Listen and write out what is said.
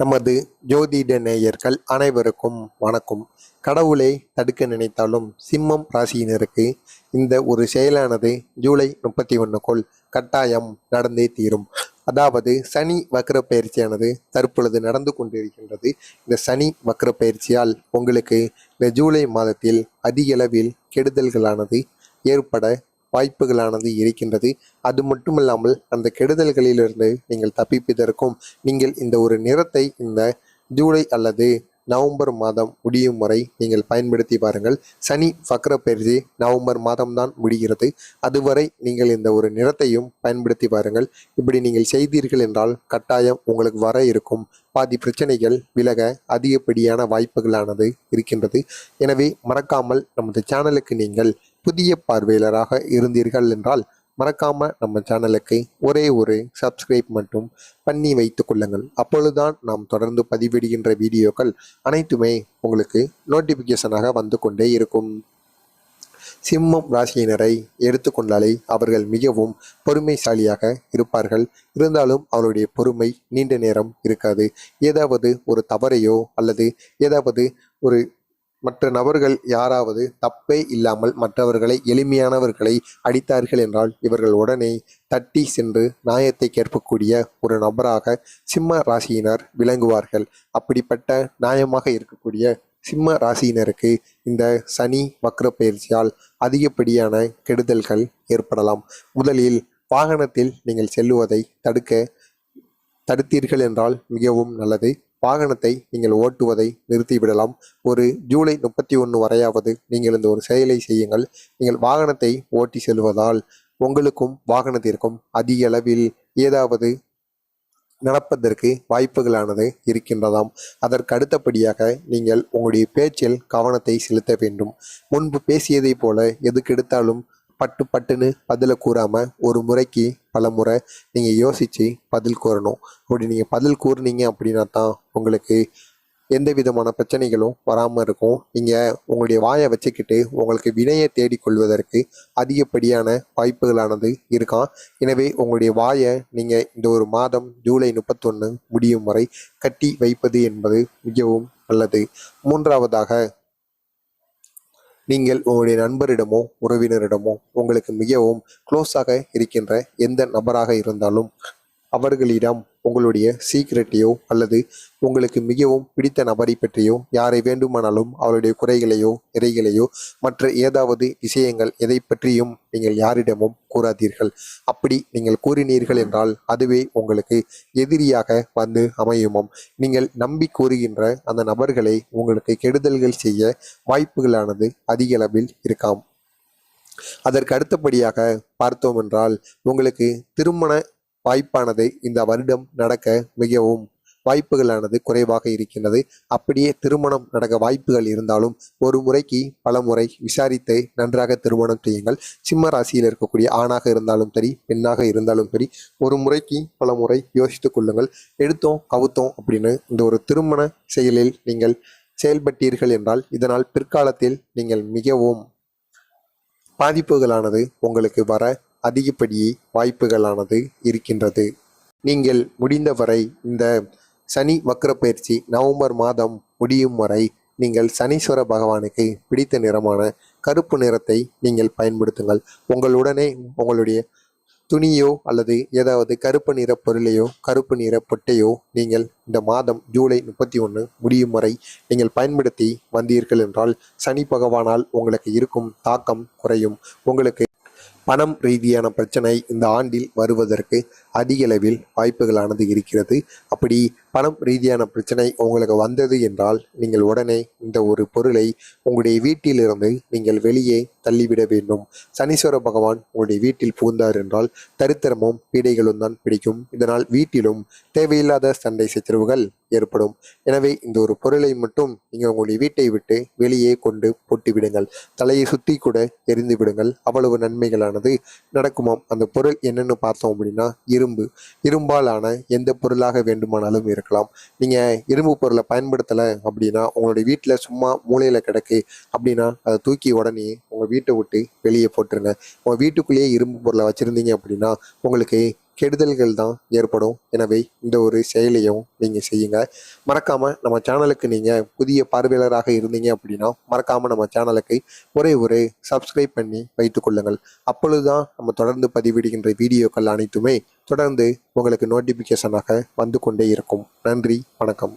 நமது ஜோதிட நேயர்கள் அனைவருக்கும் வணக்கம். கடவுளை தடுக்க நினைத்தாலும் சிம்மம் ராசியினருக்கு இந்த ஒரு செயலானது ஜூலை 31க்குள் கட்டாயம் நடந்தே தீரும். அதாவது சனி வக்ர பயிற்சியானது தற்பொழுது நடந்து கொண்டிருக்கின்றது. இந்த சனி வக்ர பயிற்சியால் உங்களுக்கு இந்த ஜூலை மாதத்தில் அதிக அளவில் கெடுதல்களானது ஏற்பட வாய்ப்புகளானது இருக்கின்றது. அது மட்டுமல்லாமல் அந்த கெடுதல்களிலிருந்து நீங்கள் தப்பிப்பதற்கும் நீங்கள் இந்த ஒரு நிறத்தை இந்த ஜூலை அல்லது நவம்பர் மாதம் முடியும் வரை நீங்கள் பயன்படுத்தி பாருங்கள். சனி வக்ர பயிற்சி நவம்பர் மாதம்தான் முடிகிறது. அதுவரை நீங்கள் இந்த ஒரு நிறத்தையும் பயன்படுத்தி பாருங்கள். இப்படி நீங்கள் செய்தீர்கள் என்றால் கட்டாயம் உங்களுக்கு வர இருக்கும் பாதி பிரச்சனைகள் விலக அதிகப்படியான வாய்ப்புகளானது இருக்கின்றது. எனவே மறக்காமல் நமது சேனலுக்கு நீங்கள் புதிய பார்வையாளராக இருந்தீர்கள் என்றால் மறக்காம நம்ம சேனலுக்கு ஒரே ஒரு சப்ஸ்கிரைப் மட்டும் பண்ணி வைத்துக் கொள்ளுங்கள். அப்பொழுதுதான் நாம் தொடர்ந்து பதிவிடுகின்ற வீடியோக்கள் அனைத்துமே உங்களுக்கு நோட்டிபிகேஷனாக வந்து கொண்டே இருக்கும். சிம்மம் ராசியினரை எடுத்துக்கொண்டாலே அவர்கள் மிகவும் பொறுமைசாலியாக இருப்பார்கள். இருந்தாலும் அவருடைய பொறுமை நீண்ட நேரம் இருக்காது. ஏதாவது ஒரு தவறையோ அல்லது ஏதாவது ஒரு மற்ற நபர்கள் யாராவது தப்பே இல்லாமல் மற்றவர்களை எளிமையானவர்களை அடித்தார்கள் என்றால் இவர்கள் உடனே தட்டி சென்று நியாயத்தை கேட்கக்கூடிய ஒரு நபராக சிம்ம ராசியினர் விளங்குவார்கள். அப்படிப்பட்ட நியாயமாக இருக்கக்கூடிய சிம்ம ராசியினருக்கு இந்த சனி வக்ர பயிற்சியால் அதிகப்படியான கெடுதல்கள் ஏற்படலாம். முதலில் வாகனத்தில் நீங்கள் செல்லுவதை தடுத்தீர்கள் என்றால் மிகவும் நல்லது. வாகனத்தை நீங்கள் ஓட்டுவதை நிறுத்திவிடலாம். ஒரு ஜூலை 31 வரையாவது நீங்கள் இந்த ஒரு செயலை செய்யுங்கள். நீங்கள் வாகனத்தை ஓட்டி செல்வதால் உங்களுக்கும் வாகனத்திற்கும் அதிக அளவில் ஏதாவது நடப்பதற்கு வாய்ப்புகளானது இருக்கின்றதாம். அதற்கு அடுத்தபடியாக நீங்கள் உங்களுடைய பேச்சில் கவனத்தை செலுத்த வேண்டும். முன்பு பேசியதை போல எதுக்கெடுத்தாலும் பட்டுன்னு பதில கூறாம ஒரு முறைக்கு பல முறை நீங்கள் யோசித்து பதில் கூறணும். அப்படி நீங்கள் பதில் கூறுனீங்க அப்படின்னா தான் உங்களுக்கு எந்த விதமான பிரச்சனைகளும் வராமல் இருக்கும். நீங்கள் உங்களுடைய வாயை வச்சுக்கிட்டு உங்களுக்கு வினையை தேடிக்கொள்வதற்கு அதிகப்படியான வாய்ப்புகளானது இருக்காம். எனவே உங்களுடைய வாயை நீங்கள் இந்த ஒரு மாதம் ஜூலை 31 முடியும் வரை கட்டி வைப்பது என்பது மிகவும் நல்லது. மூன்றாவதாக, நீங்கள் உங்களுடைய நண்பரிடமோ உறவினரிடமோ உங்களுக்கு மிகவும் க்ளோஸாக இருக்கின்ற எந்த நபராக இருந்தாலும் அவர்களிடம் உங்களுடைய சீக்ரெட்டையோ அல்லது உங்களுக்கு மிகவும் பிடித்த நபரை பற்றியோ யாரை வேண்டுமானாலும் அவருடைய குறைகளையோ நிறைகளையோ மற்ற ஏதாவது விஷயங்கள் எதை பற்றியும் நீங்கள் யாரிடமும் கூறாதீர்கள். அப்படி நீங்கள் கூறினீர்கள் என்றால் அதுவே உங்களுக்கு எதிரியாக வந்து அமையுமாம். நீங்கள் நம்பி கூறுகின்ற அந்த நபர்களை உங்களுக்கு கெடுதல்கள் செய்ய வாய்ப்புகளானது அதிக அளவில் இருக்காம். அதற்கு அடுத்தபடியாக பார்த்தோம் என்றால் உங்களுக்கு திருமண வாய்ப்பானது இந்த வருடம் நடக்க மிகவும் வாய்ப்புகளானது குறைவாக இருக்கின்றது. அப்படியே திருமணம் நடக்க வாய்ப்புகள் இருந்தாலும் ஒரு முறைக்கு பல முறை விசாரித்து நன்றாக திருமணம் செய்யுங்கள். சிம்ம ராசியில் இருக்கக்கூடிய ஆணாக இருந்தாலும் சரி பெண்ணாக இருந்தாலும் சரி ஒரு முறைக்கு பல முறை யோசித்துக் கொள்ளுங்கள். எடுத்தோம் கவுத்தோம் அப்படின்னு இந்த ஒரு திருமண செயலில் நீங்கள் செயல்பட்டீர்கள் என்றால் இதனால் பிற்காலத்தில் நீங்கள் மிகவும் பாதிப்புகளானது உங்களுக்கு வர அதிகப்படியே வாய்ப்புகளானது இருக்கின்றது. நீங்கள் முடிந்தவரை இந்த சனி வக்ர பயிற்சி நவம்பர் மாதம் முடியும் வரை நீங்கள் சனீஸ்வர பகவானுக்கு பிடித்த நிறமான கருப்பு நிறத்தை நீங்கள் பயன்படுத்துங்கள். உங்களுடனே உங்களுடைய துணியோ அல்லது ஏதாவது கருப்பு நிற பொருளையோ கருப்பு நிற பொட்டையோ நீங்கள் இந்த மாதம் ஜூலை 31 முடியும் வரை நீங்கள் பயன்படுத்தி வந்தீர்கள் என்றால் சனி பகவானால் உங்களுக்கு இருக்கும் தாக்கம் குறையும். உங்களுக்கு பணம் ரீதியான பிரச்சனை இந்த ஆண்டில் வருவதற்கு அதிக அளவில் வாய்ப்புகளானது இருக்கிறது. அப்படி பணம் ரீதியான பிரச்சனை உங்களுக்கு வந்தது என்றால் நீங்கள் உடனே இந்த ஒரு பொருளை உங்களுடைய வீட்டிலிருந்து நீங்கள் வெளியே தள்ளிவிட வேண்டும். சனீஸ்வர பகவான் உங்களுடைய வீட்டில் புகுந்தார் என்றால் தரித்திரமும் பீடைகளும் தான் பிடிக்கும். இதனால் வீட்டிலும் தேவையில்லாத சண்டை சச்சரவுகள் ஏற்படும். எனவே இந்த ஒரு பொருளை மட்டும் நீங்கள் உங்களுடைய வீட்டை விட்டு வெளியே கொண்டு போட்டு விடுங்கள். தலையை சுற்றி கூட எரிந்து விடுங்கள். அவ்வளவு நன்மைகளானது நடக்குமாம். அந்த பொருள் என்னன்னு பார்த்தோம் அப்படின்னா இரும்பாலான எந்த பொருளாக வேண்டுமானாலும் இருக்கலாம். நீங்கள் இரும்பு பொருளை பயன்படுத்தலை அப்படின்னா உங்களுடைய வீட்டில் சும்மா மூலையில் கிடக்கு அப்படின்னா அதை தூக்கி உடனே உங்கள் வீட்டை விட்டு வெளியே போட்டுருங்க. உங்கள் வீட்டுக்குள்ளேயே இரும்பு பொருளை வச்சுருந்தீங்க அப்படின்னா உங்களுக்கு கெடுதல்கள் தான் ஏற்படும். எனவே இந்த ஒரு செயலையும் நீங்கள் செய்யுங்க. மறக்காமல் நம்ம சேனலுக்கு நீங்கள் புதிய பார்வையாளராக இருந்தீங்க அப்படின்னா மறக்காமல் நம்ம சேனலுக்கு ஒரு சப்ஸ்கிரைப் பண்ணி வைத்துக் கொள்ளுங்கள். அப்பொழுதுதான் நம்ம தொடர்ந்து பதிவிடுகின்ற வீடியோக்கள் அனைத்துமே தொடர்ந்து உங்களுக்கு நோட்டிஃபிகேஷனாக வந்து கொண்டே இருக்கும். நன்றி, வணக்கம்.